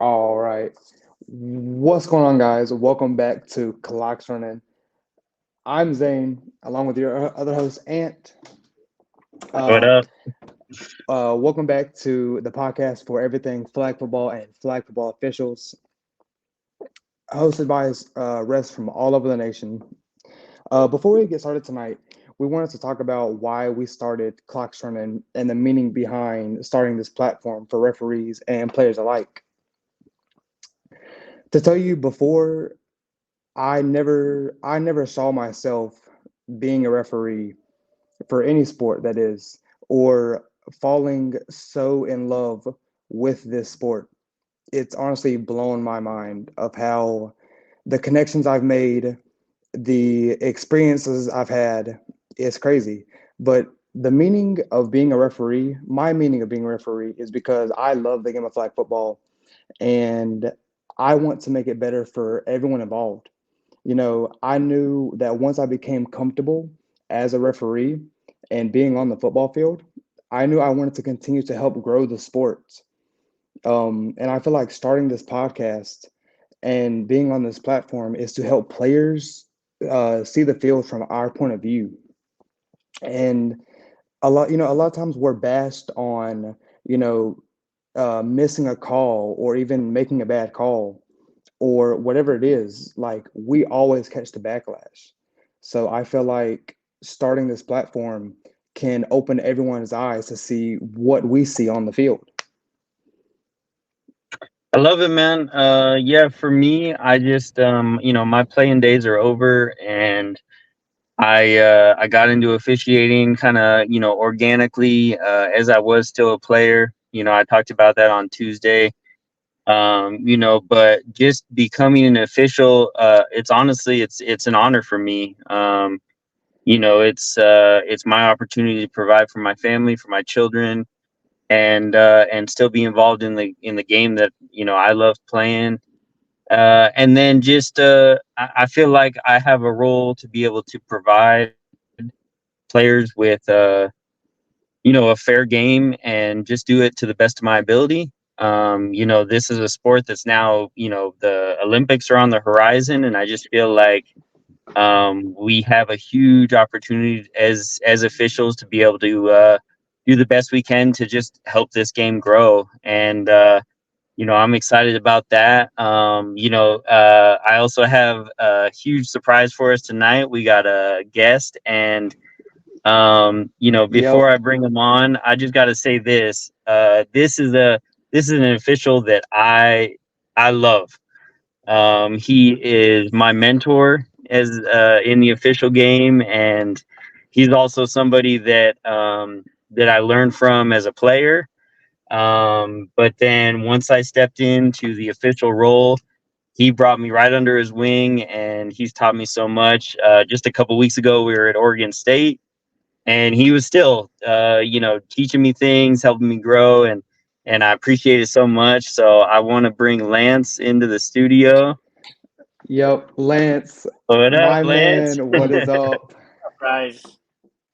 All right. What's going on, guys? Welcome back to Clocks Running. I'm Zane, along with your other host, Ant. What Uh, up? Welcome back to the podcast for everything flag football and flag football officials, hosted by refs from all over the nation. Before we get started tonight, we wanted to talk about why we started Clocks Running and the meaning behind starting this platform for referees and players alike. To tell you before I never saw myself being a referee for any sport that is, or falling so in love with this sport. It's honestly blown my mind of how the connections I've made, the experiences I've had is crazy. But the meaning of being a referee, my meaning of being a referee is because I love the game of flag football and I want to make it better for everyone involved. I knew that once I became comfortable as a referee and being on the football field, I knew I wanted to continue to help grow the sport. And I feel like starting this podcast and being on this platform is to help players see the field from our point of view. And a lot of times we're bashed on, you know, missing a call or even making a bad call or whatever it is, like we always catch the backlash. So I feel like starting this platform can open everyone's eyes to see what we see on the field. I love it, man. Yeah, for me, I just my playing days are over, and I got into officiating kind of organically as I was still a player. I talked about that on Tuesday. But just becoming an official, it's honestly it's an honor for me. It's my opportunity to provide for my family, for my children, and still be involved in the game that I love playing. And then just I feel like I have a role to be able to provide players with a fair game and just do it to the best of my ability. This is a sport that's now, the Olympics are on the horizon, and I just feel like we have a huge opportunity as officials to be able to do the best we can to just help this game grow. And I'm excited about that. I also have a huge surprise for us tonight. We got a guest, and before Yep. I bring him on, I just got to say this. This is an official that I love. He is my mentor as in the official game, and he's also somebody that I learned from as a player. But then once I stepped into the official role, he brought me right under his wing, and he's taught me so much. Just a couple weeks ago, we were at Oregon State, and he was still, teaching me things, helping me grow, and I appreciate it so much. So I want to bring Lance into the studio. Yep. Lance, What up, my Lance? man, what is up? Guys, So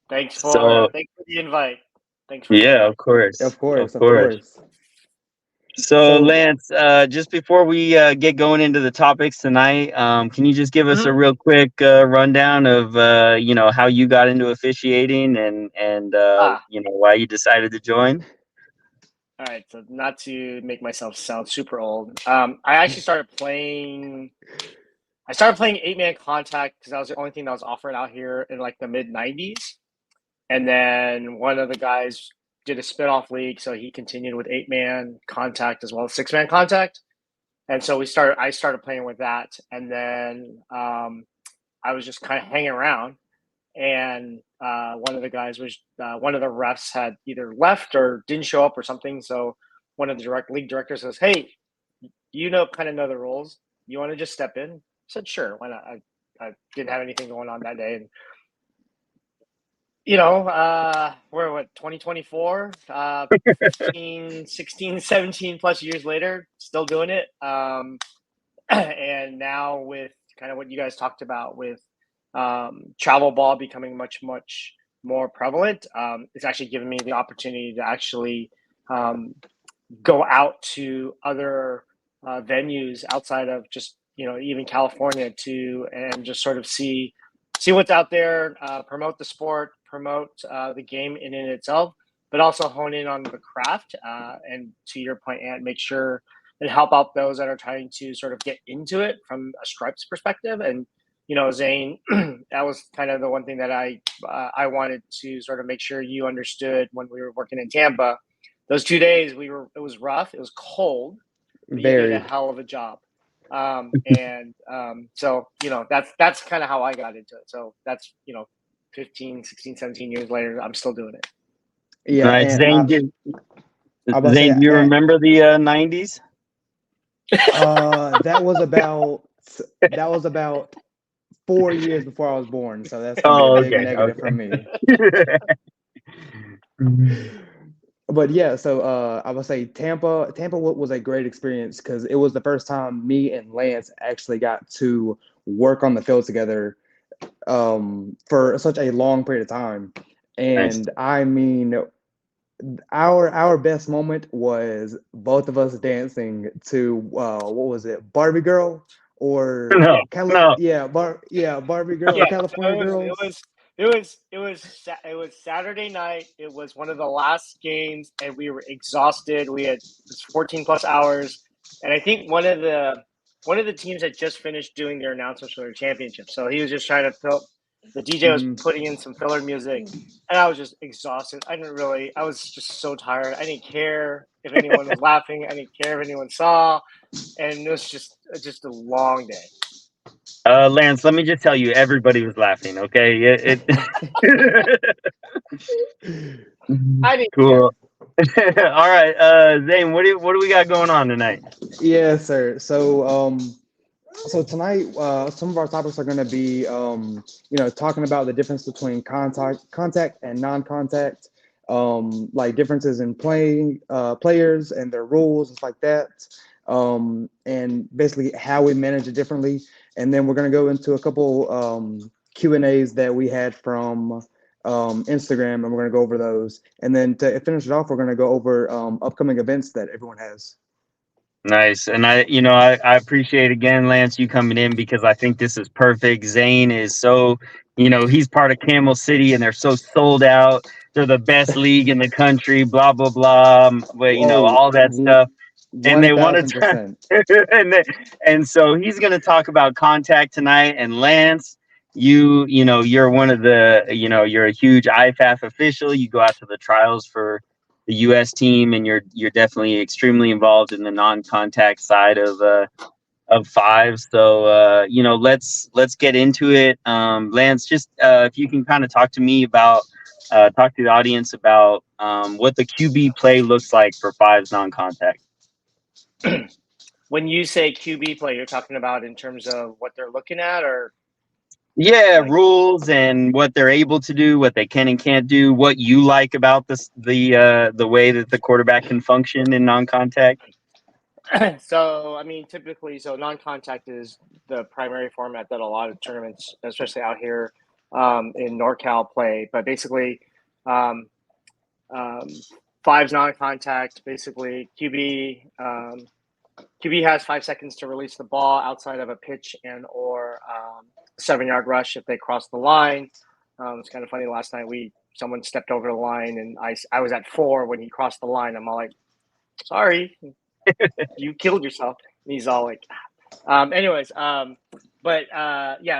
thanks for the invite. Thanks for the yeah, invite. of course, Of of course, of course. course. So So, Lance, just before we get going into the topics tonight, can you just give us a Mhm. real quick rundown of how you got into officiating and Ah, why you decided to join? all right. So not to make myself sound super old, I actually started playing. I started playing 8-man contact because that was the only thing that was offered out here in like the mid 90s. And then one of the guys did a spin-off league, so he continued with 8-man contact as well as 6-man contact. And so I started playing with that, and then I was just kind of hanging around, and one of the guys was one of the refs had either left or didn't show up or something. So one of the league directors says, "Hey, kind of know the rules. You want to just step in?" I said, "Sure, why not?" I didn't have anything going on that day, and we're what 2024, 15, 16, 17 plus years later, still doing it. And now with kind of what you guys talked about with travel ball becoming much more prevalent, it's actually given me the opportunity to actually um, go out to other venues outside of just even California and just sort of see what's out there, promote the sport, promote the game in and itself, but also hone in on the craft, and to your point, and make sure and help out those that are trying to sort of get into it from a Stripes perspective. And Zane, that was kind of the one thing that I wanted to sort of make sure you understood when we were working in Tampa. Those 2 days it was rough, it was cold, but you did a Very. hell of a job. So that's kind of how I got into it. So that's 15, 16, 17 years later, I'm still doing it. Yeah, Nice. and Zane, I about to Zane, do you say, remember the 90s? that was about 4 years before I was born, so that's gonna be a Oh, big okay, negative from me. okay. But yeah, so I would say Tampa was a great experience because it was the first time me and Lance actually got to work on the field together for such a long period of time. Nice. And I mean, our best moment was both of us dancing to what was it, Barbie Girl or No, no. Barbie Girl or Yeah, so California Girls. it was Saturday night. It was one of the last games, and we were exhausted. We had 14 plus hours, and I think one of the teams had just finished doing their announcements for their championship. So he was just trying to fill. The DJ was Hmm. putting in some filler music, and I was just exhausted. I was just so tired. I didn't care if anyone was laughing. I didn't care if anyone saw, and it was just a long day. Lance, let me just tell you, everybody was laughing. Okay, I didn't care. cool. All right, Zane, what do we got going on tonight? Yes, sir. So tonight, some of our topics are going to be, talking about the difference between contact and non-contact, like differences in playing players and their rules and stuff like that, and basically how we manage it differently. And then we're going to go into a couple Q&As that we had from Instagram, and we're going to go over those. And then to finish it off, we're going to go over upcoming events that everyone has. Nice. And I appreciate again, Lance, you coming in because I think this is perfect. Zane is so, he's part of Camel City and they're so sold out. They're the best league in the country, blah, blah, blah. But, Oh, all that stuff. And they want to, 1000%. and so he's going to talk about contact tonight. And Lance, you're one of the, you're a huge IFAF official. You go out to the trials for the U.S. team, and you're definitely extremely involved in the non-contact side of five. So let's get into it. Lance, just if you can kind of talk to me about talk to the audience about what the QB play looks like for fives non-contact. When you say QB play, you're talking about in terms of what they're looking at, or Yeah, like rules and what they're able to do, what they can and can't do, what you like about the way that the quarterback can function in non-contact. so. I mean, typically, so non-contact is the primary format that a lot of tournaments, especially out here in NorCal, play. But basically, um, um, fives non-contact. Basically, QB has 5 seconds to release the ball outside of a pitch and or 7-yard rush if they cross the line. It's kind of funny. Last night someone stepped over the line and I was at 4 when he crossed the line. I'm all like, sorry, you killed yourself. And he's all like, yeah.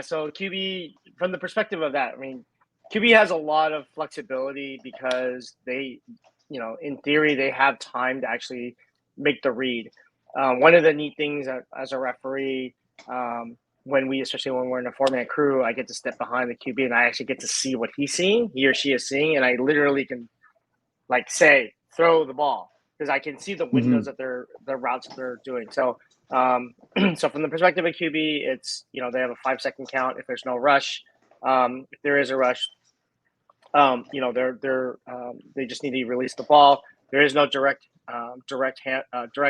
So QB, from the perspective of that, I mean, QB has a lot of flexibility because in theory, they have time to actually make the read. One of the neat things as a referee, especially when we're in a 4-man crew, I get to step behind the QB and I actually get to see what he or she is seeing, and I literally can say throw the ball because I can see the Hmm. windows that the routes that they're doing. So so from the perspective of QB, it's they have a 5-second count if there's no rush. If there is a rush, they just need to release the ball. There is no direct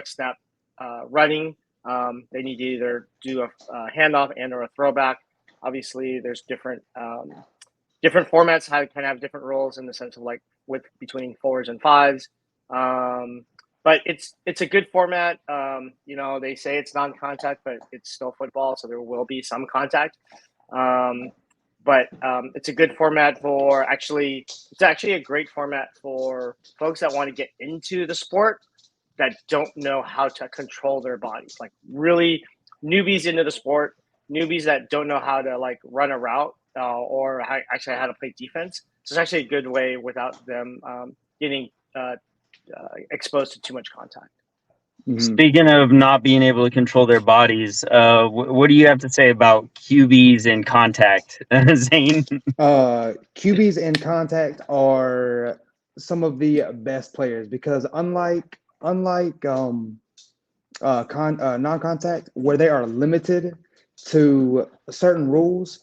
snap running. They need to either do a handoff and or a throwback. Obviously, there's different formats how can have different roles in the sense of between fours and fives. but it's a good format. They say it's non-contact, but it's still football, so there will be some contact. Um, but it's a good format for actually. It's actually a great format for folks that want to get into the sport that don't know how to control their bodies, like really newbies into the sport, newbies that don't know how to like run a route or actually how to play defense. So it's actually a good way without them getting exposed to too much contact. Mhm. Speaking of not being able to control their bodies, what do you have to say about QBs in contact, Zane? QBs in contact are some of the best players because unlike non-contact where they are limited to certain rules,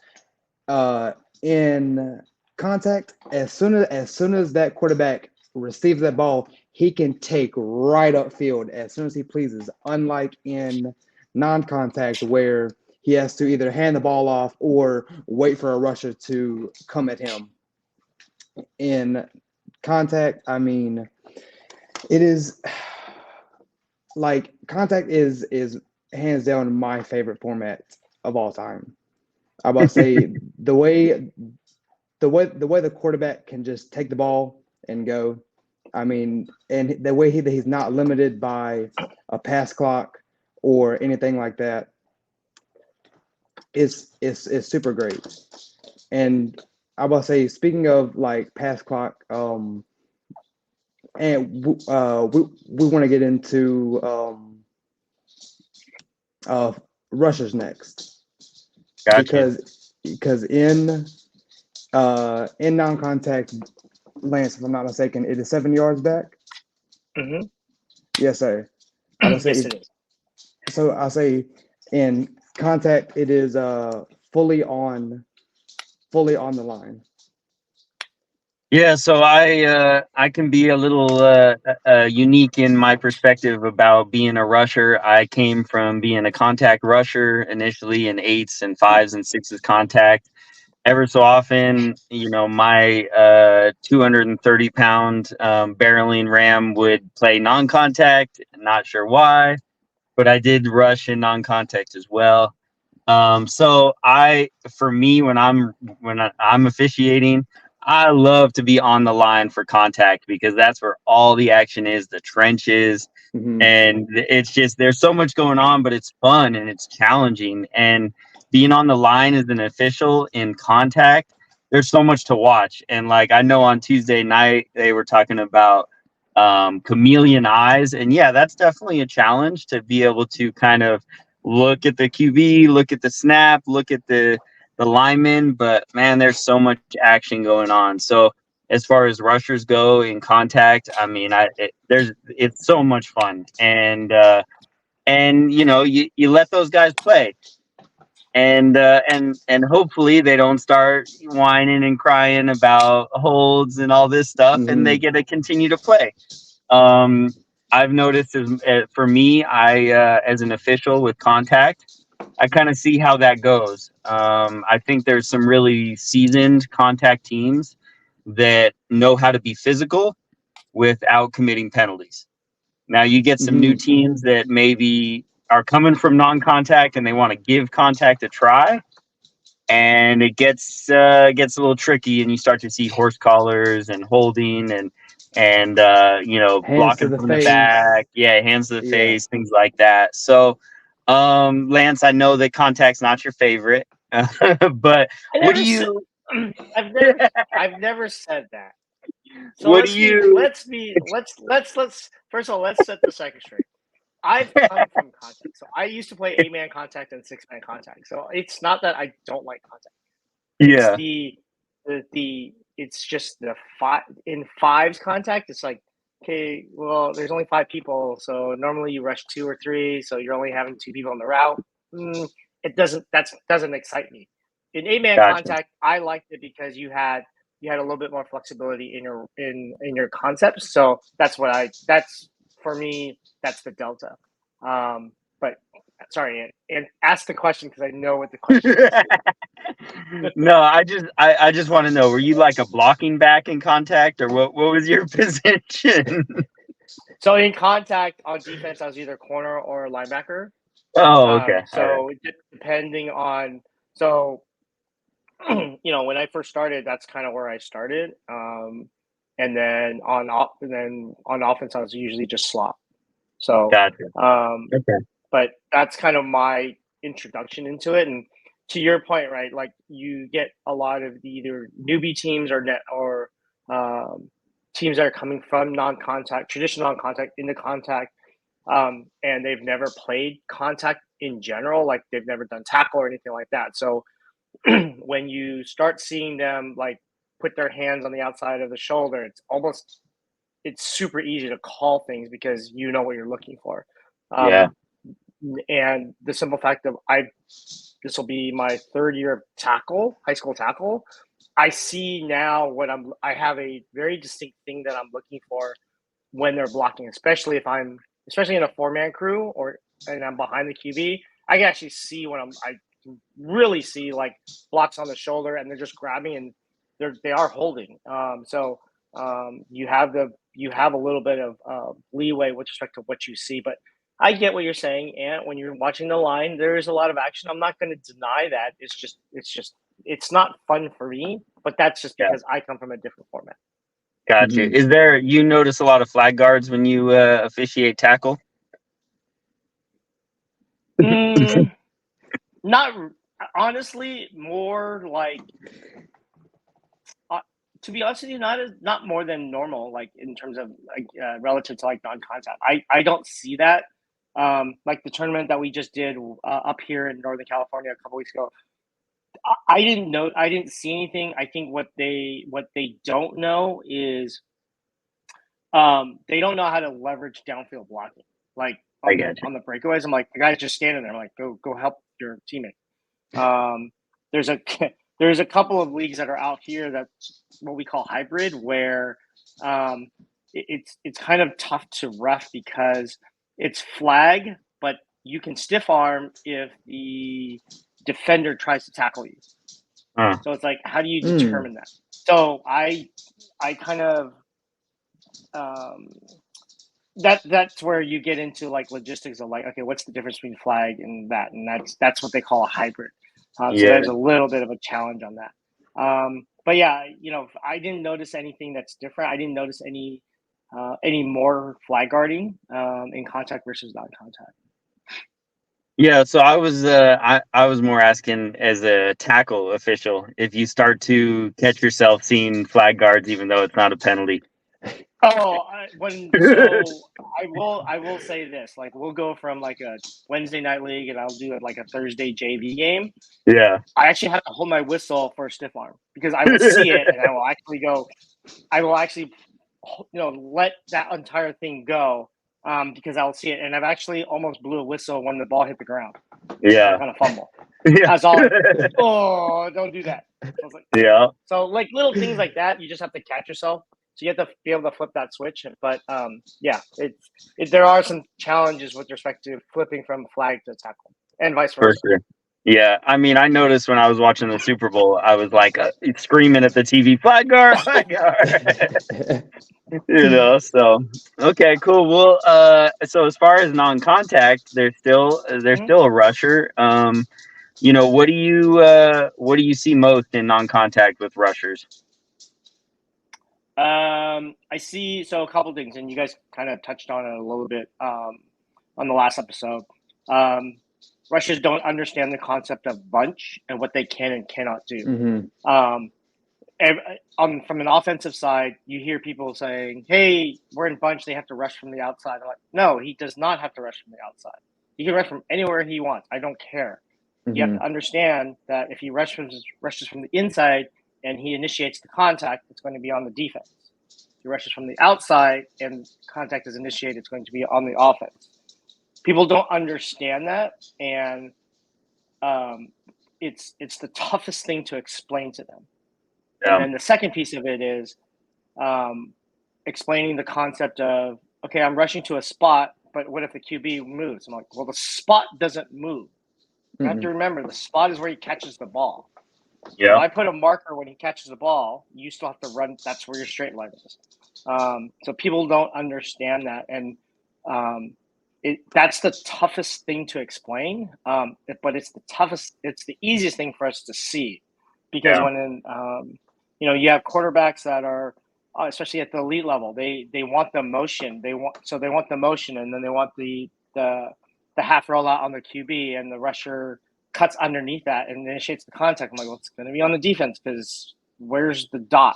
uh, in contact, as soon as that quarterback receives that ball, he can take right upfield as soon as he pleases. Unlike in non-contact, where he has to either hand the ball off or wait for a rusher to come at him. In contact, I mean, it is like contact is hands down my favorite format of all time. I about to say the way the quarterback can just take the ball and go. I mean, and the way he's not limited by a pass clock or anything like that is super great. And I about to say, speaking of like pass clock, we want to get into uh, rushers next Gotcha. because in non-contact, Lance, if I'm not mistaken, it is 7 yards back. Mm-hmm. Yes, sir. I would Yes, say it is. so. I'll say in contact, it is fully on the line. Yeah, so I can be a little unique in my perspective about being a rusher. I came from being a contact rusher initially in eights and fives and sixes contact. Ever so often, my 230-pound barreling ram would play non-contact. Not sure why, but I did rush in non-contact as well. So for me, when I'm officiating, I love to be on the line for contact because that's where all the action is, the trenches, Hmm. and it's just there's so much going on, but it's fun and it's challenging. And being on the line as an official in contact, there's so much to watch. And like I know on Tuesday night they were talking about chameleon eyes, and yeah, that's definitely a challenge to be able to kind of look at the QB, look at the snap, look at the lineman. But man, there's so much action going on. So as far as rushers go in contact, I mean, it's so much fun, and you let those guys play, and hopefully they don't start whining and crying about holds and all this stuff, and they Hmm. get to continue to play. Um, I've noticed for me, as an official with contact, I kind of see how that goes. I think there's some really seasoned contact teams that know how to be physical without committing penalties. Now you get some new Hmm. teams that maybe are coming from non-contact and they want to give contact a try, and it gets a little tricky, and you start to see horse collars and holding and Hands to blocking the from the face. back, yeah, hands to the Yeah. face, things like that. So, Lance, I know that contact's not your favorite, but I what do never said. you I've never. I've never said that. So what do let's be. you Let's be. Let's. First of all, let's set the second straight. I've come from contact. So I used to play 8-man contact and 6-man contact. So it's not that I don't like contact. It's yeah. the it's just the five in fives contact. It's like, okay, well, there's only 5 people, so normally you rush 2 or 3, so you're only having 2 people on the route. Mm, it doesn't excite me. In 8-man Gotcha. contact, I liked it because you had a little bit more flexibility in your concepts. So that's for me, that's the delta. But sorry, and ask the question because I know what the question is. No, I just want to know, were you like a blocking back in contact, or what was your position? So in contact on defense, I was either corner or linebacker. Oh, okay. All right. Depending on so when I first started, that's kind of where I started. And then on offense, I was usually just slot. So, Gotcha. Okay. but that's kind of my introduction into it. And to your point, right? Like you get a lot of either newbie teams or teams that are coming from non-contact, traditional non-contact into contact, and they've never played contact in general. Like they've never done tackle or anything like that. So when you start seeing them like put their hands on the outside of the shoulder, it's super easy to call things because you know what you're looking for. Yeah. And the simple fact of this will be my third year of high school tackle. I see now I have a very distinct thing that I'm looking for when they're blocking, especially in a 4-man crew and I'm behind the QB. I can actually see I can really see like blocks on the shoulder and they're just grabbing and they are holding. So you have a little bit of leeway with respect to what you see, but I get what you're saying. And when you're watching the line, there is a lot of action. I'm not going to deny that. It's not fun for me, but that's just because I come from a different format. Gotcha. You notice a lot of flag guards when you officiate tackle? Not honestly, more like to be honest with you, not more than normal, like in terms of like relative to like non-contact. I don't see that. Like the tournament that we just did up here in Northern California a couple weeks ago. I didn't see anything. I think what they don't know is they don't know how to leverage downfield blocking. Like on the breakaways, I'm like, the guy's just standing there. I'm like, go help your teammate. There's a couple of leagues that are out here that's what we call hybrid, where it's kind of tough to ref because it's flag, but you can stiff arm if the defender tries to tackle you. So it's like, how do you determine that? So I kind of that's where you get into like logistics of like, okay, what's the difference between flag and that? And that's what they call a hybrid. So there's a little bit of a challenge on that. But yeah, I didn't notice anything that's different. I didn't notice any more flag guarding in contact versus non-contact. Yeah, so I was more asking as a tackle official if you start to catch yourself seeing flag guards even though it's not a penalty. Oh, I will say this: like we'll go from like a Wednesday night league, and I'll do it like a Thursday JV game. Yeah, I actually have to hold my whistle for a stiff arm because I will see it, and I will actually let that entire thing go because I'll see it, and I've actually almost blew a whistle when the ball hit the ground. Yeah, on a fumble. Yeah. I was all like, "Oh, don't do that." I was like, Yeah. So like little things like that, you just have to catch yourself. So you have to be able to flip that switch. But yeah, there are some challenges with respect to flipping from flag to tackle and vice versa. For sure. Yeah, I mean, I noticed when I was watching the Super Bowl, I was like screaming at the TV, "Flag guard, flag guard!" So okay, cool. Well, so as far as non-contact, there's still a rusher. What do you see most in non-contact with rushers? I see. So a couple things, and you guys kind of touched on it a little bit on the last episode. Rushers don't understand the concept of bunch and what they can and cannot do. From an offensive side, you hear people saying, "Hey, we're in bunch. They have to rush from the outside." I'm like, no, he does not have to rush from the outside. He can rush from anywhere he wants. I don't care. You have to understand that if he rushes from the inside and he initiates the contact, it's going to be on the defense. If he rushes from the outside and contact is initiated, it's going to be on the offense. People don't understand that, and it's the toughest thing to explain to them. Yeah. And then the second piece of it is explaining the concept of, okay, I'm rushing to a spot, but what if the QB moves? I'm like, well, the spot doesn't move. You have to remember, the spot is where he catches the ball. Yeah. If I put a marker when he catches the ball, you still have to run. That's where your straight line is. So people don't understand that, and um, that's the toughest thing to explain. But it's the easiest thing for us to see, because Yeah. when you have quarterbacks that are especially at the elite level, they want the motion. They want the motion, and then they want the half rollout on the QB, and the rusher cuts underneath that and initiates the contact. I'm like, well, it's going to be on the defense because where's the dot?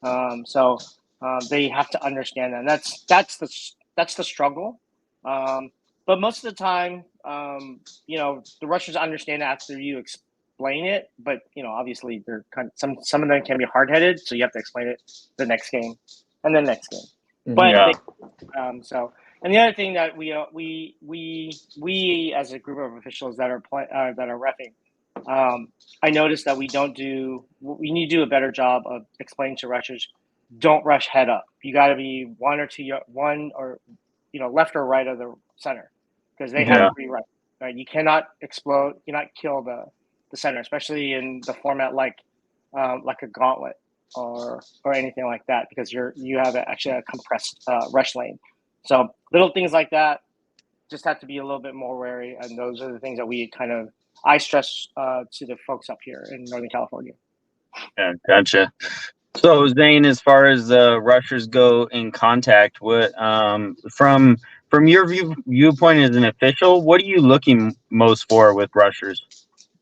They have to understand that. And that's the struggle. But most of the time, the rushers understand after you explain it. But obviously, they're some of them can be hard headed, so you have to explain it the next game and the next game. But Yeah. and the other thing that we as a group of officials that are reffing, I noticed that we need to do a better job of explaining to rushers, don't rush head up. You got to be one or left or right of the center, because they Yeah. have free run. Right? You cannot explode, you cannot kill the center, especially in the format like a gauntlet or anything like that, because you have actually a compressed rush lane. So little things like that just have to be a little bit more wary, and those are the things that I stress to the folks up here in Northern California. Yeah. Gotcha. So Zane, as far as rushers go in contact, what from your viewpoint as an official, what are you looking most for with rushers?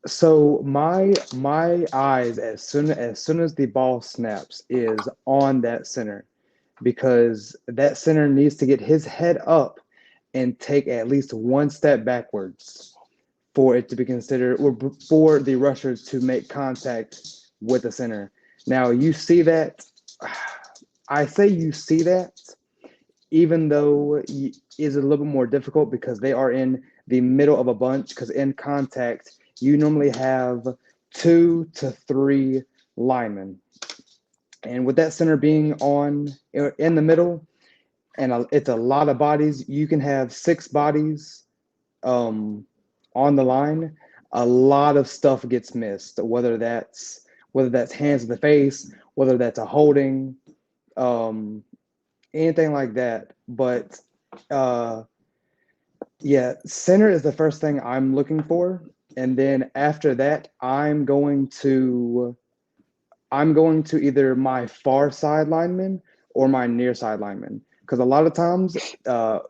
So my eyes, as soon as the ball snaps, is on that center, because that center needs to get his head up and take at least one step backwards for it to be considered, or for the rushers to make contact with the center. Now you see that. I say you see that, even though is a little bit more difficult because they are in the middle of a bunch. Because in contact, you normally have 2 to 3 linemen, and with that center being in the middle, and it's a lot of bodies, you can have 6 bodies um, on the line. A lot of stuff gets missed, whether that's hands to the face, whether that's a holding, um, anything like that. But uh, yeah, center is the first thing I'm looking for, and then after that, I'm going to either my far side lineman or my near side lineman, because a lot of times,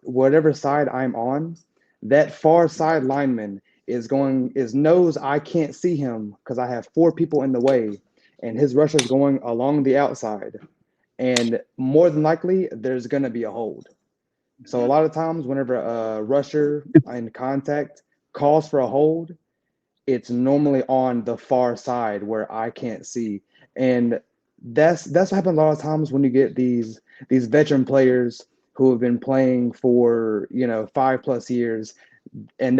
whatever side I'm on, that far side lineman knows I can't see him because I have 4 people in the way, and his rusher is going along the outside, and more than likely there's going to be a hold. So a lot of times, whenever a rusher in contact calls for a hold, it's normally on the far side where I can't see. And that's what happens a lot of times when you get these veteran players who have been playing for 5+ years, and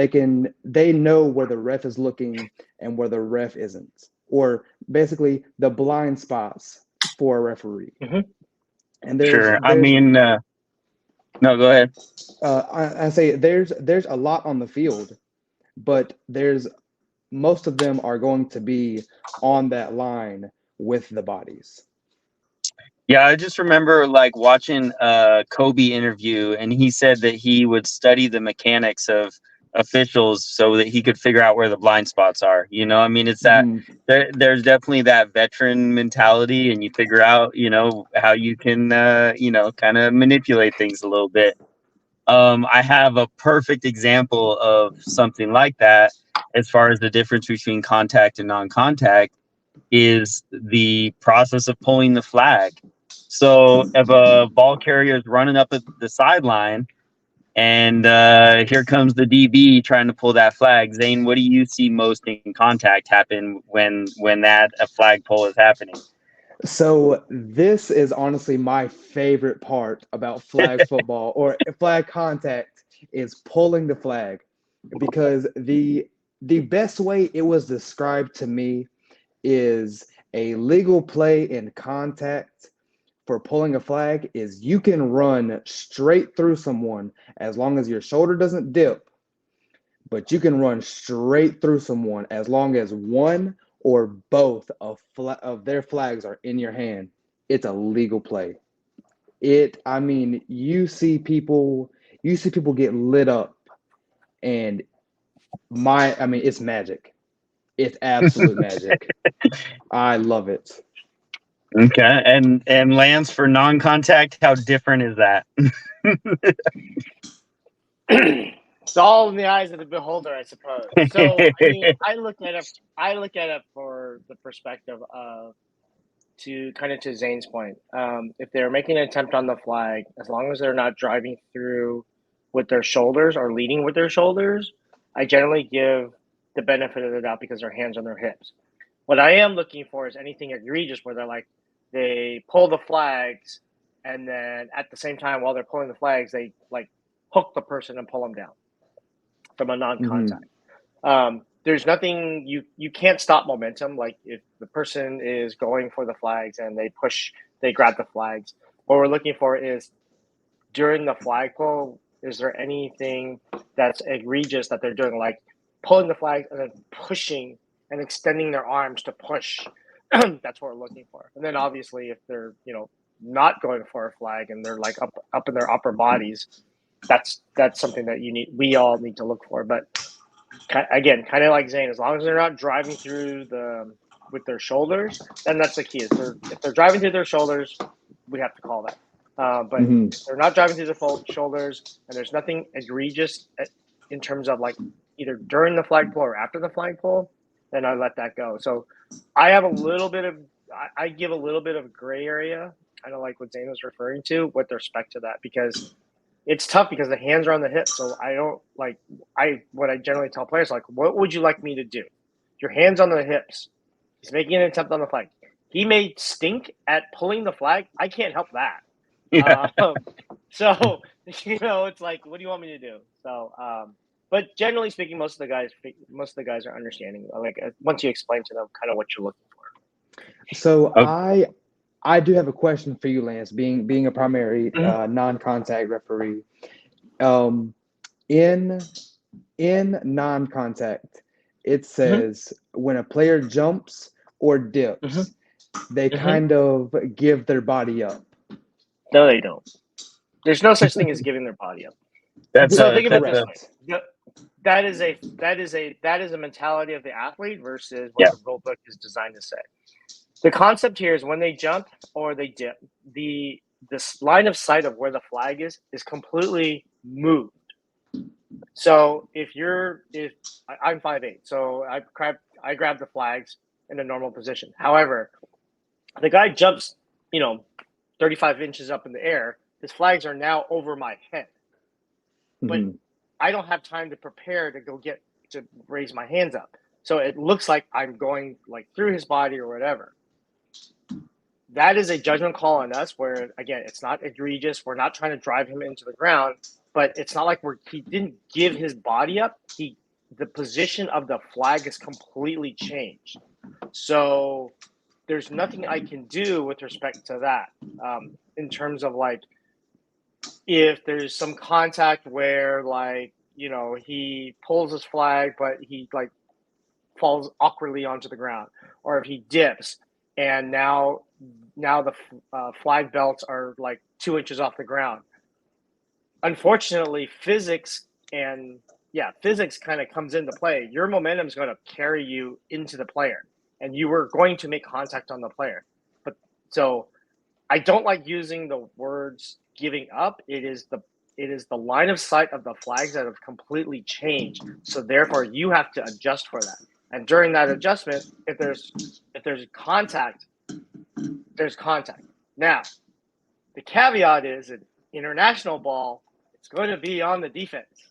they know where the ref is looking and where the ref isn't, or basically the blind spots for a referee. Mm-hmm. And Sure. I mean, no, go ahead. I say there's a lot on the field, but there's most of them are going to be on that line with the bodies. Yeah, I just remember like watching a Kobe interview, and he said that he would study the mechanics of officials so that he could figure out where the blind spots are. I mean, it's that Mhm. there's definitely that veteran mentality, and you figure out, how you can, kind of manipulate things a little bit. I have a perfect example of something like that as far as the difference between contact and non-contact is the process of pulling the flag. So if a ball carrier is running up at the sideline and here comes the DB trying to pull that flag, Zane, what do you see most in contact happen when that a flag pull is happening? So this is honestly my favorite part about flag football or flag contact is pulling the flag, because the best way it was described to me is a legal play in contact for pulling a flag is you can run straight through someone as long as your shoulder doesn't dip, but you can run straight through someone as long as one or both of their flags are in your hand. It's a legal play. I mean, you see people get lit up, and I mean, it's magic. It's absolute magic. I love it. Okay, and Lance, for non-contact, how different is that? It's all in the eyes of the beholder, I suppose. So, I mean, I look at it for the perspective of, to Zane's point. If they're making an attempt on the flag, as long as they're not driving through with their shoulders or leading with their shoulders, I generally give the benefit of the doubt because their hands on their hips. What I am looking for is anything egregious where they pull the flags, and then at the same time while they're pulling the flags, they like hook the person and pull them down from a non-contact. There's nothing you can't stop momentum. Like if the person is going for the flags and they grab the flags. What we're looking for is during the flag pull, is there anything that's egregious that they're doing, like pulling the flag and then pushing and extending their arms to push? That's what we're looking for. And then obviously if they're not going for a flag and they're like up in their upper bodies, that's something that we all need to look for. But again, kind of like Zane, as long as they're not driving through with their shoulders, then that's the key. If they're driving through their shoulders, we have to call that. But if they're not driving through the shoulders, and there's nothing egregious in terms of like either during the flag pull or after the flag pull, then I let that go. So I give a little bit of gray area, kind of like what Zane was referring to with respect to that, because it's tough because the hands are on the hips. So what I generally tell players, like, what would you like me to do? Your hands on the hips. He's making an attempt on the flag. He may stink at pulling the flag. I can't help that. Yeah. So it's like, what do you want me to do? So, but generally speaking, most of the guys are understanding. Like once you explain to them kind of what you're looking for. So Okay. I do have a question for you, Lance, being a primary non-contact referee. Um, in non-contact, it says when a player jumps or dips, they kind of give their body up. No, they don't. There's no such thing as giving their body up. That's So think of it this Correct. way. That is a mentality of the athlete versus what the rule book is designed to say. The concept here is when they jump or they dip, this line of sight of where the flag is completely moved. So if I'm 5'8", so I grab the flags in a normal position. However, the guy jumps, 35 inches up in the air. His flags are now over my head, but I don't have time to prepare to raise my hands up. So it looks like I'm going like through his body or whatever. That is a judgment call on us where, again, it's not egregious. We're not trying to drive him into the ground, but it's not like he didn't give his body up. The position of the flag is completely changed. So there's nothing I can do with respect to that in terms of like if there's some contact where like, he pulls his flag, but he like falls awkwardly onto the ground, or if he dips and now the flag belts are like 2 inches off the ground. Unfortunately, physics kind of comes into play. Your momentum is going to carry you into the player, and you were going to make contact on the player. But so I don't like using the words giving up. It is the line of sight of the flags that have completely changed. So therefore, you have to adjust for that. And during that adjustment, if there's contact, there's contact. Now, the caveat is in international ball, it's going to be on the defense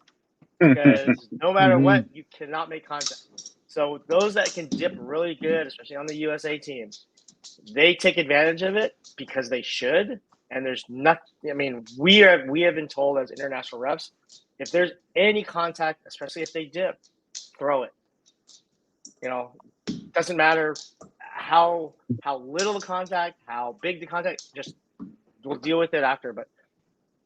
because no matter what, you cannot make contact. So those that can dip really good, especially on the USA team, they take advantage of it because they should. And there's nothing. I mean, we have been told as international refs, if there's any contact, especially if they dip, throw it. Doesn't matter how little the contact, how big the contact. Just we'll deal with it after. But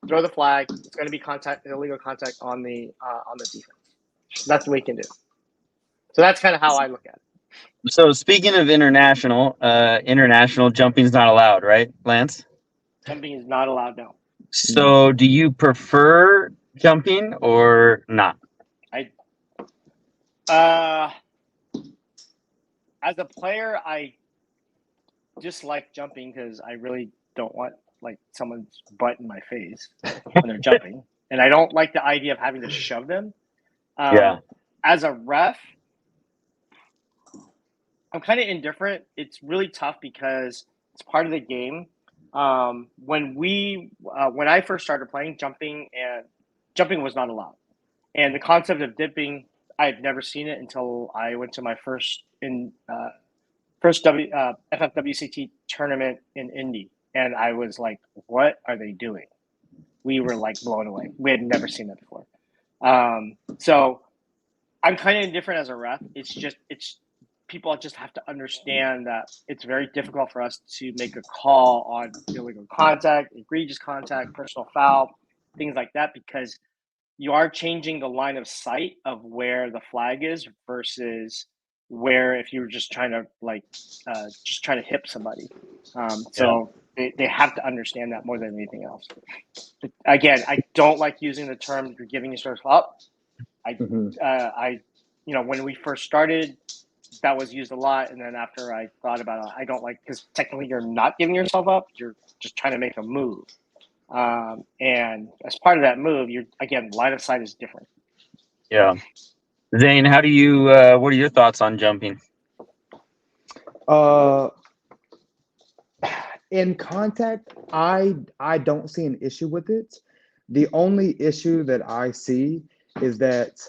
throw the flag. It's going to be illegal contact on the defense. That's what we can do. So that's kind of how I look at it. So speaking of international jumping's not allowed, right, Lance? Jumping is not allowed now. So, do you prefer jumping or not? I uh as a player, I dislike jumping because I really don't want like someone's butt in my face when they're jumping, and I don't like the idea of having to shove them. Yeah. As a ref, I'm kind of indifferent. It's really tough because it's part of the game. When I first started playing, jumping was not allowed, and the concept of dipping, I had never seen it until I went to my first FFWCT tournament in Indy, and I was like, "What are they doing?" We were like blown away. We had never seen that before. So I'm kind of indifferent as a ref. It's people just have to understand that it's very difficult for us to make a call on illegal contact, egregious contact, personal foul, things like that, because you are changing the line of sight of where the flag is versus where if you were just trying to just trying to hip somebody. So they have to understand that more than anything else. But again, I don't like using the term "you're giving yourself up." I when we first started, that was used a lot, and then after I thought about it, I don't like because technically you're not giving yourself up; you're just trying to make a move. And as part of that move, you're again line of sight is different. Yeah. Zane, how do you? What are your thoughts on jumping? Uh, in contact, I don't see an issue with it. The only issue that I see is that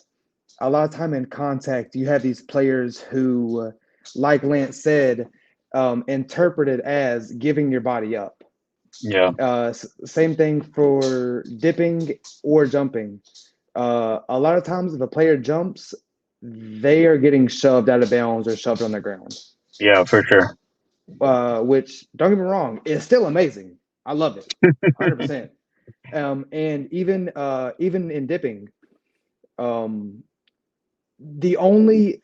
a lot of time in contact, you have these players who, like Lance said, interpret it as giving your body up. Yeah. Same thing for dipping or jumping. A lot of times, if a player jumps, they are getting shoved out of bounds or shoved on the ground. Yeah, for sure. Which don't get me wrong, is still amazing. I love it, 100%. And even in dipping, um, the only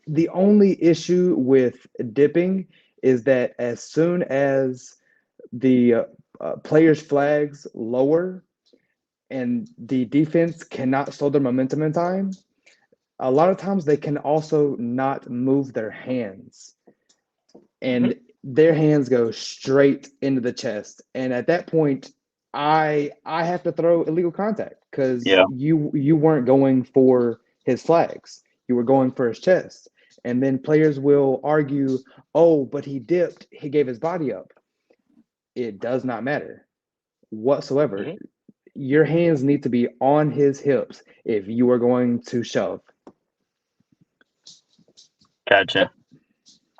issue with dipping is that as soon as the players' flags lower and the defense cannot slow their momentum in time, a lot of times they can also not move their hands, and their hands go straight into the chest. And at that point, I have to throw illegal contact because Yeah. you weren't going for his flags. You were going for his chest. And then players will argue, oh, but he dipped, he gave his body up. It does not matter whatsoever. Mm-hmm. Your hands need to be on his hips if you are going to shove. Gotcha.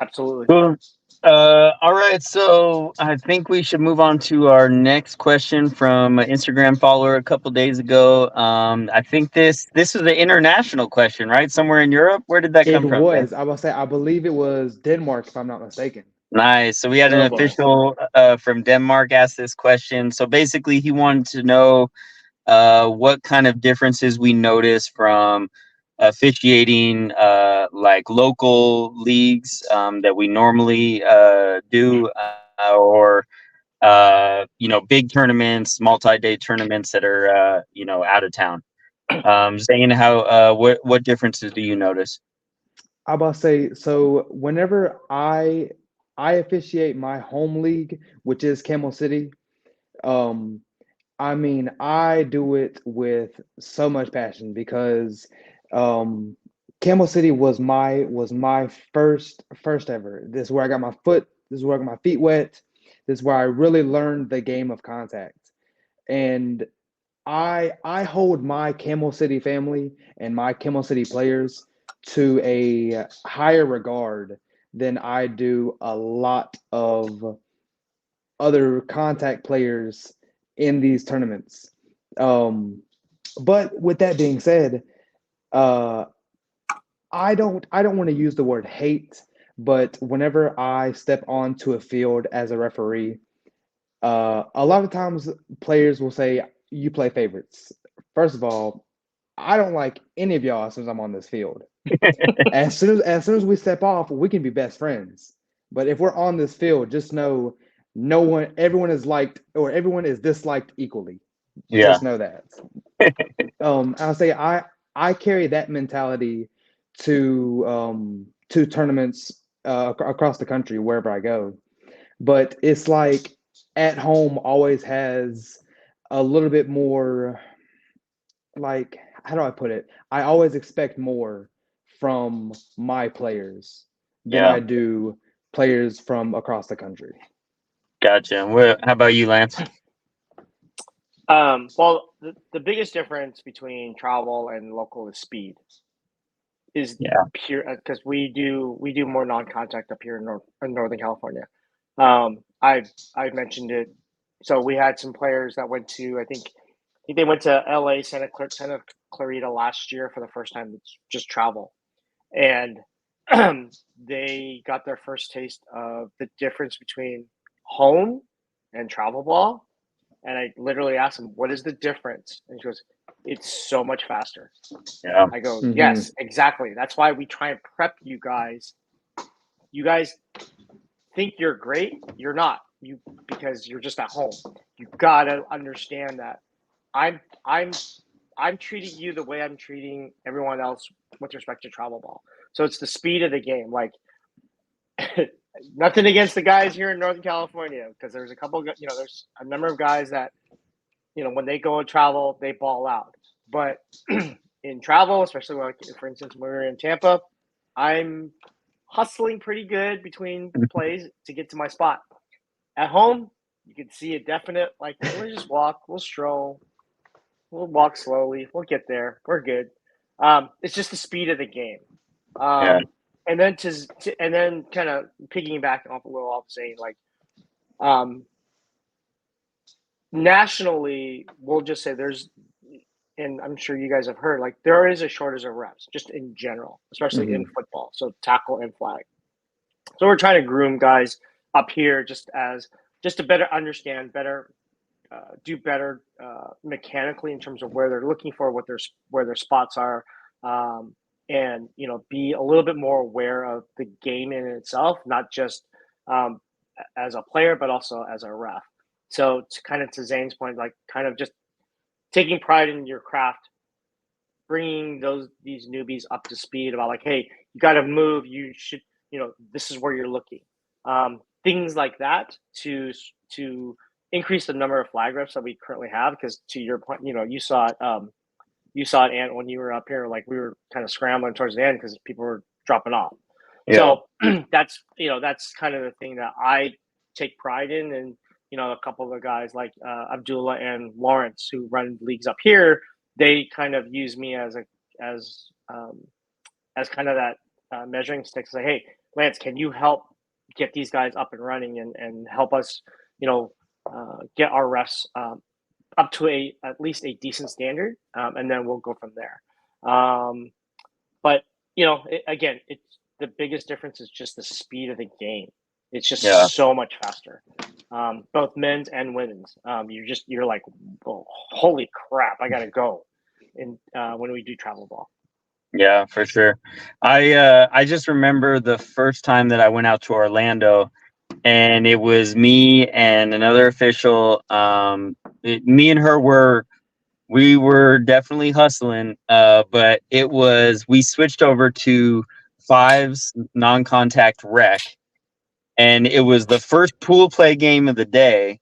Absolutely. Cool. All right, so I think we should move on to our next question from an Instagram follower a couple days ago. I think this is an international question, right? Somewhere in Europe. Where did that It come from, Ben? was, I will say, I believe it was Denmark, if I'm not mistaken. Nice. So we had an Oh boy. official from Denmark ask this question. So basically, he wanted to know what kind of differences we notice from officiating like local leagues that we normally do or big tournaments, multi-day tournaments that are out of town. Saying how what differences do you notice? I about to say, so whenever I officiate my home league, which is Camel City, um, I mean, I do it with so much passion because um, Camel City was my first ever. This is where I got my foot. This is where I got my feet wet. This is where I really learned the game of contact. And I hold my Camel City family and my Camel City players to a higher regard than I do a lot of other contact players in these tournaments. Um, but with that being said, uh, I don't want to use the word hate, but whenever I step onto a field as a referee, a lot of times players will say, "You play favorites." First of all, I don't like any of y'all since I'm on this field. As soon as we step off, we can be best friends. But if we're on this field, just know everyone is liked or everyone is disliked equally. Yeah. Just know that. I'll say I carry that mentality to tournaments across the country wherever I go. But it's like at home always has a little bit more, like, how do I put it? I always expect more from my players than Yeah. I do players from across the country. Gotcha. How about you, Lance? Well, the biggest difference between travel and local is speed. Is Yeah. pure because we do more non-contact up here in Northern California. I've mentioned it. So we had some players that went to I think they went to L.A. Santa Clarita last year for the first time. It's just travel, and they got their first taste of the difference between home and travel ball. And I literally asked him, "What is the difference?" And he goes, "It's so much faster." Yeah. I go, Hmm. "Yes, exactly. That's why we try and prep you guys. You guys think you're great, you're not. Because you're just at home. You gotta understand that I'm I'm I'm treating you the way I'm treating everyone else with respect to travel ball. So it's the speed of the game. Like nothing against the guys here in Northern California because there's a couple. There's a number of guys that when they go and travel, they ball out. But in travel, especially like for instance, when we were in Tampa, I'm hustling pretty good between plays to get to my spot. At home, you can see a definite like we'll just walk, we'll stroll, we'll walk slowly, we'll get there, we're good. It's just the speed of the game. Yeah. And then and then kind of piggybacking off a little off saying like um, nationally, we'll just say and I'm sure you guys have heard, like there is a shortage of reps just in general, especially in Hmm. football. So tackle and flag. So we're trying to groom guys up here just to better understand, better do better mechanically in terms of where they're looking for, where their spots are, and be a little bit more aware of the game in itself, not just um, as a player but also as a ref. So to kind of to Zane's point, like kind of just taking pride in your craft, bringing these newbies up to speed about like, hey, you got to move. You should, this is where you're looking. Things like that to increase the number of flag reps that we currently have. Because to your point, you saw it, and when you were up here, like we were kind of scrambling towards the end because people were dropping off. Yeah. So that's kind of the thing that I take pride in, and a couple of the guys like Abdullah and Lawrence who run leagues up here, they kind of use me as um, as kind of that measuring stick to say, hey, Lance, can you help get these guys up and running and help us, get our refs up to at least a decent standard, and then we'll go from there. But again, it's the biggest difference is just the speed of the game. It's Yeah. just so much faster, both men's and women's. You're like, oh, holy crap, I gotta go. And when we do travel ball, Yeah, for sure. I just remember the first time that I went out to Orlando, and it was me and another official. Me and her we were definitely hustling, but we switched over to fives non-contact rec, and it was the first pool play game of the day,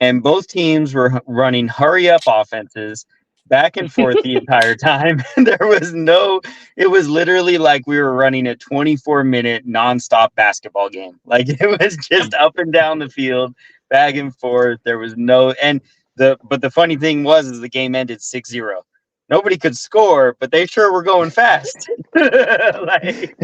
and both teams were running hurry up offenses back and forth the entire time. It was literally like we were running a 24-minute nonstop basketball game. Like it was just up and down the field, back and forth. There was no, and but the funny thing is the game ended 6-0. Nobody could score, but they sure were going fast. Like,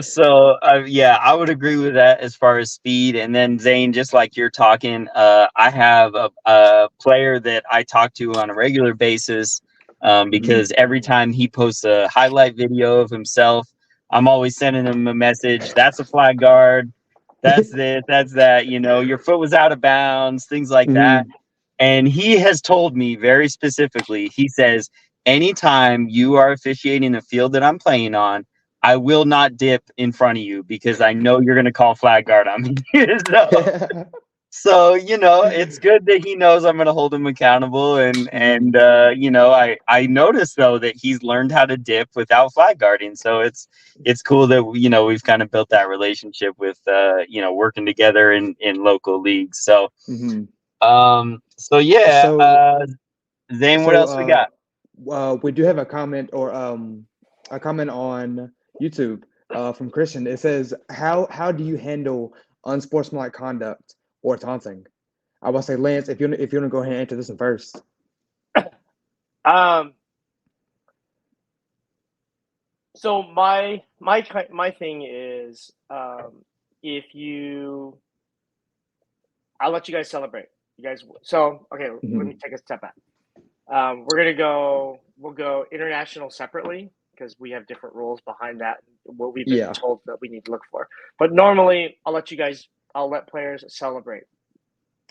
so yeah, I would agree with that as far as speed. And then Zane, just like you're talking, I have a player that I talk to on a regular basis, because every time he posts a highlight video of himself, I'm always sending him a message. That's a flag guard. That's this. That's that. Your foot was out of bounds. Things like that. Hmm. And he has told me very specifically. He says, anytime you are officiating a field that I'm playing on, I will not dip in front of you because I know you're going to call flag guard on me. So, it's good that he knows I'm going to hold him accountable. I noticed though that he's learned how to dip without flag guarding. So it's cool that, we've kind of built that relationship with, working together in local leagues. So, Mhm. yeah, So Zane, what else we so got? we do have a comment or a comment on YouTube from Christian. It says, how do you handle unsportsmanlike conduct or taunting? I will say, Lance, if you want to go ahead and answer this one first. So my thing is, if you, I'll let you guys celebrate. You guys, so okay, let me take a step back. We'll go international separately because we have different rules behind that. What we've been told that we need to look for. But normally, I'll let players celebrate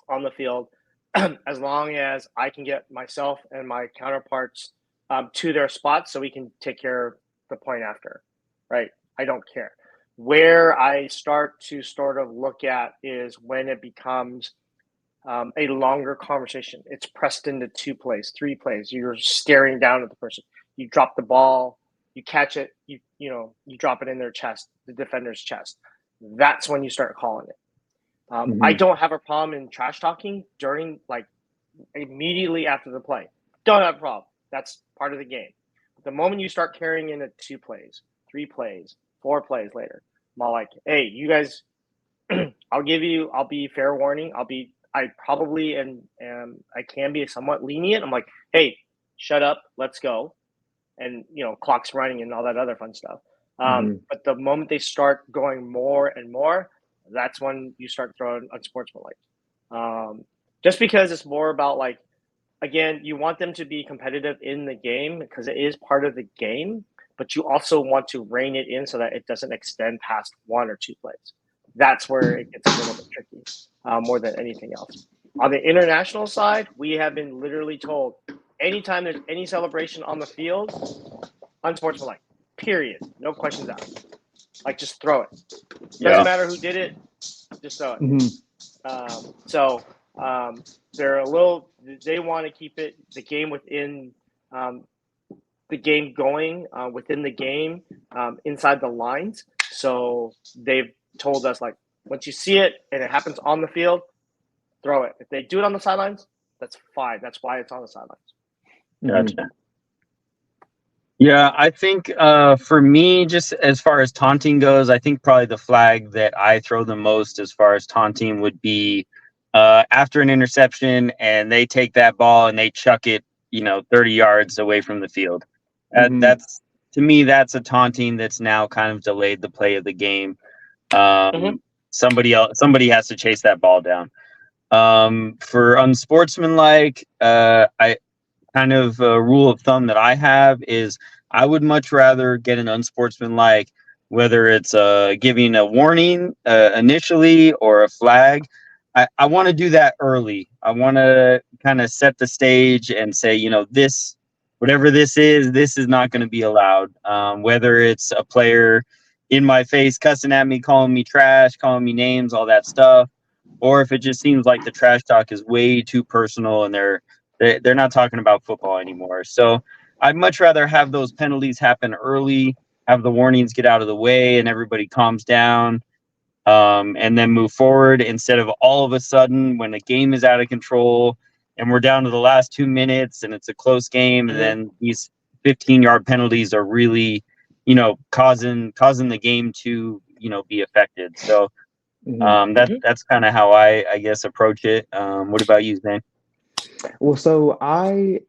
on the field as long as I can get myself and my counterparts to their spots so we can take care of the point after, right? I don't care. Where I start to sort of look at is when it becomes a longer conversation. It's pressed into 2 plays, 3 plays. You're staring down at the person. You drop the ball, you catch it, you drop it in their chest, the defender's chest. That's when you start calling it. I don't have a problem in trash talking during, like, immediately after the play. Don't have a problem. That's part of the game. But the moment you start carrying in 2 plays, 3 plays, 4 plays later, I'm all like, hey, you guys, I'll be fair warning. I probably and I can be somewhat lenient. I'm like, hey, shut up, let's go, and clock's running and all that other fun stuff. But the moment they start going more and more, that's when you start throwing unsportsmanlike. Just because it's more about, like, again, you want them to be competitive in the game because it is part of the game, but you also want to rein it in so that it doesn't extend past 1 or 2 plays. That's where it gets a little bit tricky, more than anything else. On the international side, we have been literally told anytime there's any celebration on the field, unsportsmanlike, period. No questions asked. Like, just throw it. Doesn't matter who did it, just throw it. They're they want to keep the game within the game going, within the game, inside the lines. So they've told us, like, once you see it and it happens on the field, throw it. If they do it on the sidelines, that's fine. That's why it's on the sidelines. Gotcha. Yeah, I think for me, just as far as taunting goes, I think probably the flag that I throw the most as far as taunting would be after an interception and they take that ball and they chuck it, 30 yards away from the field. That's, to me, that's a taunting that's now kind of delayed the play of the game. Somebody has to chase that ball down. For unsportsmanlike, I kind of a rule of thumb that I have is I would much rather get an unsportsmanlike, whether it's giving a warning initially or a flag. I want to do that early. I want to kind of set the stage and say, this, whatever this is not going to be allowed. Whether it's a player in my face cussing at me, calling me trash, calling me names, all that stuff, or if it just seems like the trash talk is way too personal and they're not talking about football anymore. So I'd much rather have those penalties happen early, have the warnings get out of the way, and everybody calms down, and then move forward instead of all of a sudden when the game is out of control and we're down to the last 2 minutes and it's a close game, and then these 15-yard penalties are really, causing the game to, be affected. So that's kind of how I guess approach it. What about you, Zane? Well, so I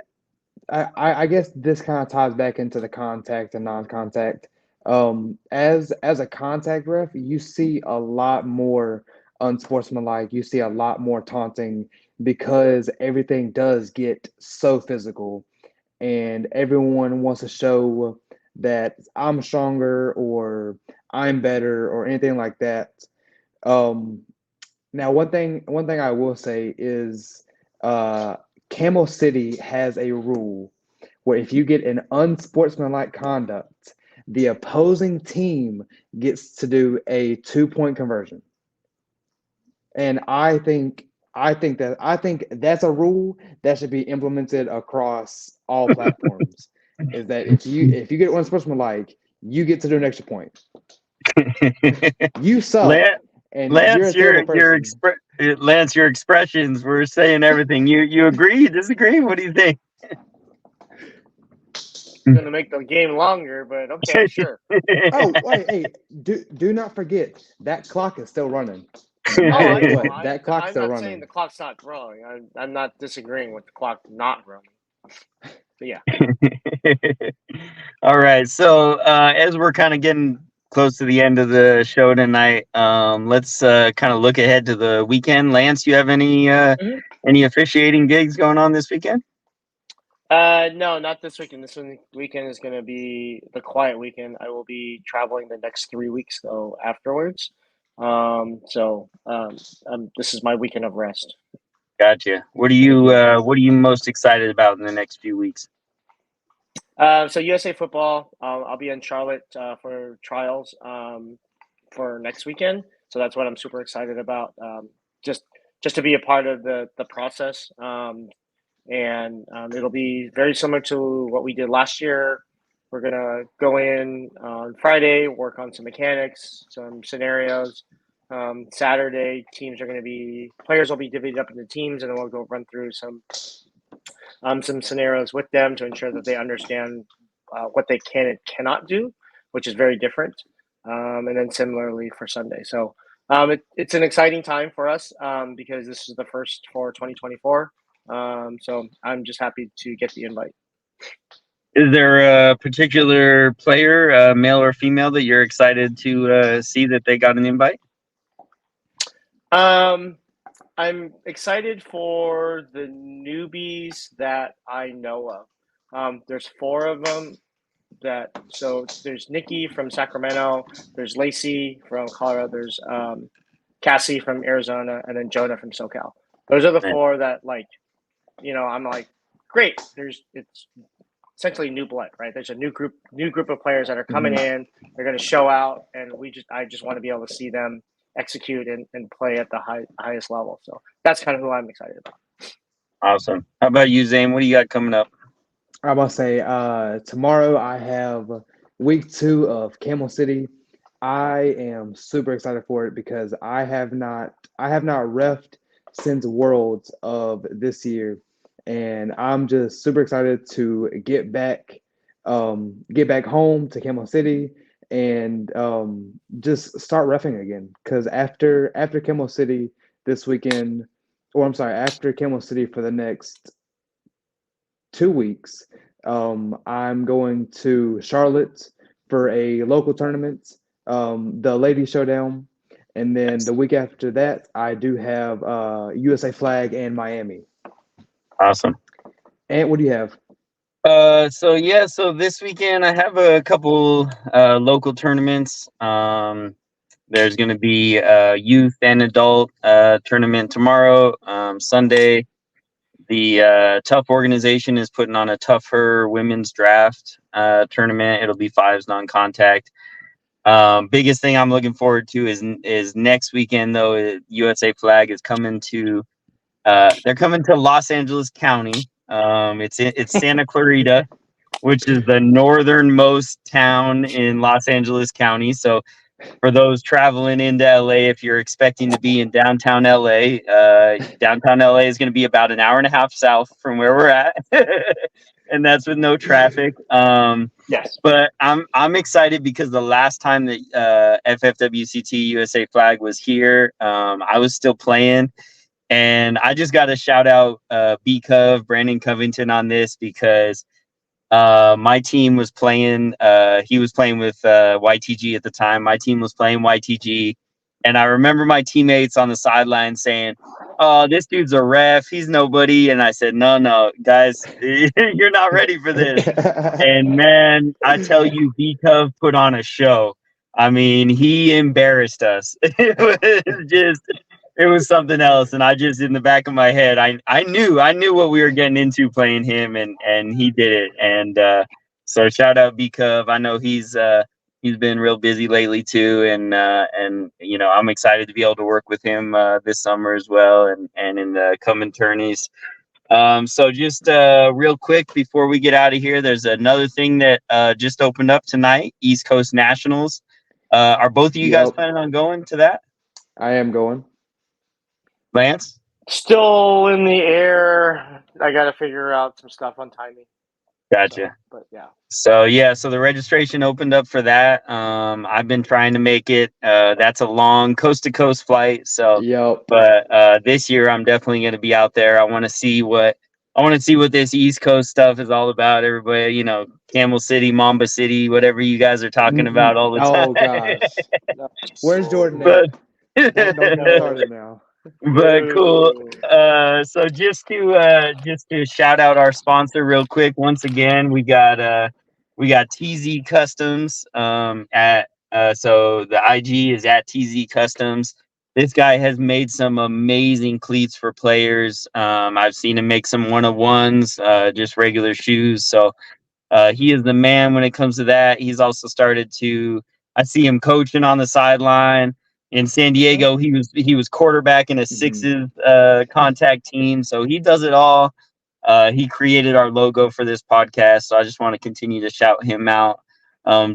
guess this kind of ties back into the contact and non-contact. As a contact ref, you see a lot more unsportsmanlike. You see a lot more taunting because everything does get so physical, and everyone wants to show that I'm stronger or I'm better or anything like that. Um, Now, one thing I will say is, uh, Camel City has a rule where if you get an unsportsmanlike conduct, the opposing team gets to do a 2 point conversion. And I think that's a rule that should be implemented across all platforms. Is that if you get unsportsmanlike, you get to do an extra point. You suck, Lance, and you're Lance, a terrible person. Lance, your expressions were saying everything. You agree? You disagree? What do you think? Going to make the game longer, but okay, sure. Oh, wait, hey, do not forget that clock is still running. Oh, No I matter know. what, that clock's I'm still not saying running. the clock's not rolling. I'm not disagreeing with the clock not rolling. But yeah. All right. So as we're kind of getting close to the end of the show tonight, let's kind of look ahead to the weekend. Lance, you have any officiating gigs going on this weekend? No, not this weekend. Weekend is going to be the quiet weekend. I will be traveling the next 3 weeks though afterwards. This is my weekend of rest. Gotcha. What are you most excited about in the next few weeks? So USA football. I'll be in Charlotte for trials for next weekend. So that's what I'm super excited about. Just to be a part of the process. And it'll be very similar to what we did last year. We're gonna go in on Friday, work on some mechanics, some scenarios. Saturday, players will be divided up into teams, and then we'll go run through some scenarios with them to ensure that they understand what they can and cannot do, which is very different. And then similarly for Sunday. So it's an exciting time for us because this is the first for 2024. So I'm just happy to get the invite. Is there a particular player, male or female, that you're excited to see that they got an invite? I'm excited for the newbies that I know of. There's 4 of them. So there's Nikki from Sacramento, there's Lacey from Colorado, there's Cassie from Arizona, and then Jonah from SoCal. Those are the 4 that I'm like, great. It's essentially new blood, right? There's a new group of players that are coming in. They're going to show out, and I just want to be able to see them execute and play at the highest level. So that's kind of who I'm excited about. Awesome. How about you, Zane? What do you got coming up? I'm about to say tomorrow I have week 2 of Camel City. I am super excited for it because I have not refed since Worlds of this year, and I'm just super excited to get back home to Camel City and just start refing again. Because after Camel City this weekend, or I'm sorry, after Camel City for the next 2 weeks, I'm going to Charlotte for a local tournament, the Ladies Showdown, and then the week after that, I do have USA Flag and Miami. Awesome. And what do you have? So this weekend I have a couple local tournaments. There's going to be a youth and adult tournament tomorrow. Sunday, the Tough organization is putting on a Tougher women's draft tournament. It'll be 5s non-contact. Biggest thing I'm looking forward to is next weekend though. USA Flag is coming to they're coming to Los Angeles County. It's Santa Clarita, which is the northernmost town in Los Angeles County. So for those traveling into LA, if you're expecting to be in downtown LA, downtown LA is going to be about an hour and a half south from where we're at. And that's with no traffic. Yes. But I'm excited because the last time that FFWCT USA Flag was here, I was still playing. And I just got to shout out B-Cov, Brandon Covington on this because my team was playing, he was playing with YTG at the time. My team was playing YTG. And I remember my teammates on the sideline saying, "Oh, this dude's a ref. He's nobody." And I said, no, guys, you're not ready for this. And man, I tell you, B-Cov put on a show. I mean, he embarrassed us. It was something else. And I just, in the back of my head, I knew what we were getting into playing him, and he did it. And So shout out B Cub. I know he's been real busy lately too, and I'm excited to be able to work with him this summer as well, and in the coming tourneys. So just real quick before we get out of here, there's another thing that just opened up tonight, East Coast Nationals. Are both of you guys planning on going to that? I am going. Lance? Still in the air. I got to figure out some stuff on timing. Gotcha. But yeah. So the registration opened up for that. I've been trying to make it. That's a long coast to coast flight. So, but this year I'm definitely going to be out there. I want to see what this East Coast stuff is all about. Everybody, Camel City, Mamba City, whatever you guys are talking about all the time. Oh gosh, where's Jordan But at? Don't get started now. But cool. So just to shout out our sponsor real quick. Once again, we got TZ Customs. At so the IG is at TZ Customs. This guy has made some amazing cleats for players. I've seen him make some 101s, just regular shoes. So he is the man when it comes to that. He's also started to. I see him coaching on the sideline. In San Diego, he was quarterback in a sixes contact team, so he does it all. He created our logo for this podcast, so I just want to continue to shout him out.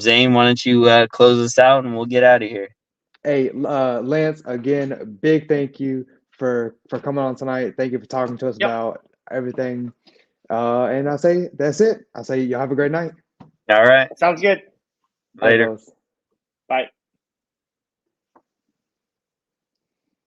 Zane, why don't you close us out and we'll get out of here? Hey, Lance, again, big thank you for coming on tonight. Thank you for talking to us about everything. And I say that's it. I say y'all have a great night. All right. Sounds good. Later. Bye.